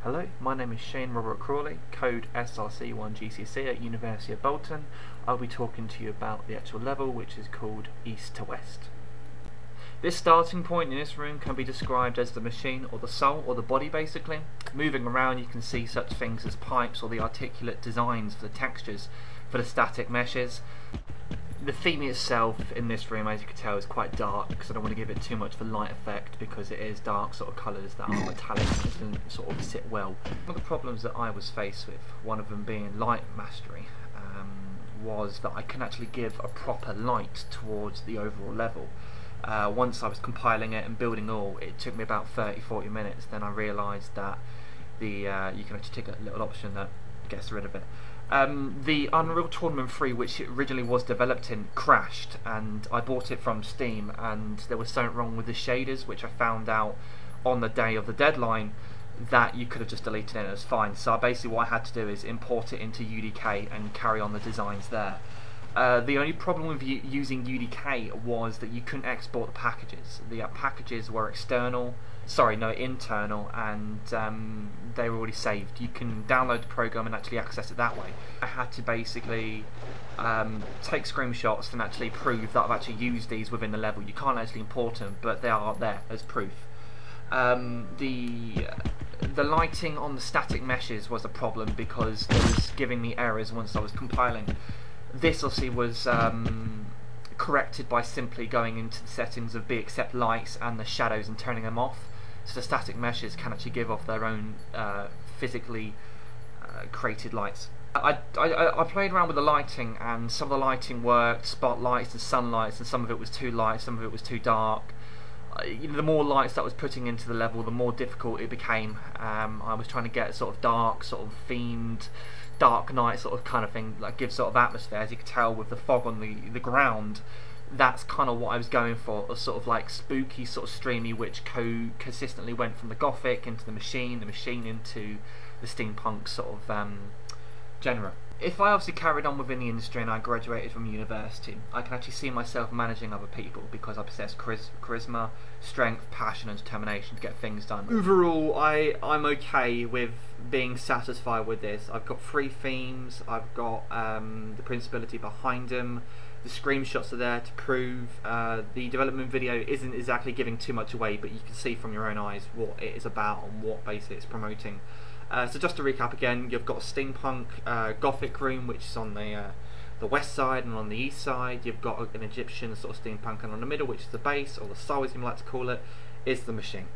Hello, my name is Shane Robert Crawley, code SRC1GCC at University of Bolton. I'll be talking to you about the actual level, which is called East to West. This starting point in this room can be described as the machine, or the soul, or the body basically. Moving around you can see such things as pipes or the articulate designs for the textures for the static meshes. The theme itself in this room, as you can tell, is quite dark because I don't want to give it too much of a light effect because it is dark sort of colours that are metallic and it doesn't sort of sit well. One of the problems that I was faced with, one of them being light mastery, was that I couldn't actually give a proper light towards the overall level. Once I was compiling it and building all, it took me about 30-40 minutes. Then I realised that you can actually take a little option that gets rid of it. The Unreal Tournament 3, which it originally was developed in, crashed, and I bought it from Steam, and there was something wrong with the shaders, which I found out on the day of the deadline that you could have just deleted it and it was fine. So basically what I had to do is import it into UDK and carry on the designs there. The only problem with using UDK was that you couldn't export the packages. The packages were internal, and they were already saved. You can download the program and actually access it that way. I had to basically take screenshots and actually prove that I've actually used these within the level. You can't actually import them, but they are there as proof. The lighting on the static meshes was a problem because it was giving me errors once I was compiling. This obviously was corrected by simply going into the settings of be accept lights and the shadows and turning them off. So the static meshes can actually give off their own physically created lights. I played around with the lighting, and some of the lighting worked, spotlights and sunlights, and some of it was too light, some of it was too dark. The more lights that I was putting into the level, the more difficult it became. I was trying to get sort of dark, sort of themed, dark night sort of kind of thing, like gives sort of atmosphere. As you can tell with the fog on the ground, that's kind of what I was going for, a sort of like spooky, sort of streamy, which consistently went from the gothic into the machine into the steampunk sort of genre. If I obviously carried on within the industry and I graduated from university, I can actually see myself managing other people because I possess charisma, strength, passion and determination to get things done. Overall, I'm okay with being satisfied with this. I've got 3 themes, I've got the principality behind them, the screenshots are there to prove. The development video isn't exactly giving too much away, but you can see from your own eyes what it is about and what basically it's promoting. So just to recap again, you've got a steampunk gothic room, which is on the west side, and on the east side you've got an Egyptian sort of steampunk, and on the middle, which is the base, or the soul as you like to call it, is the machine.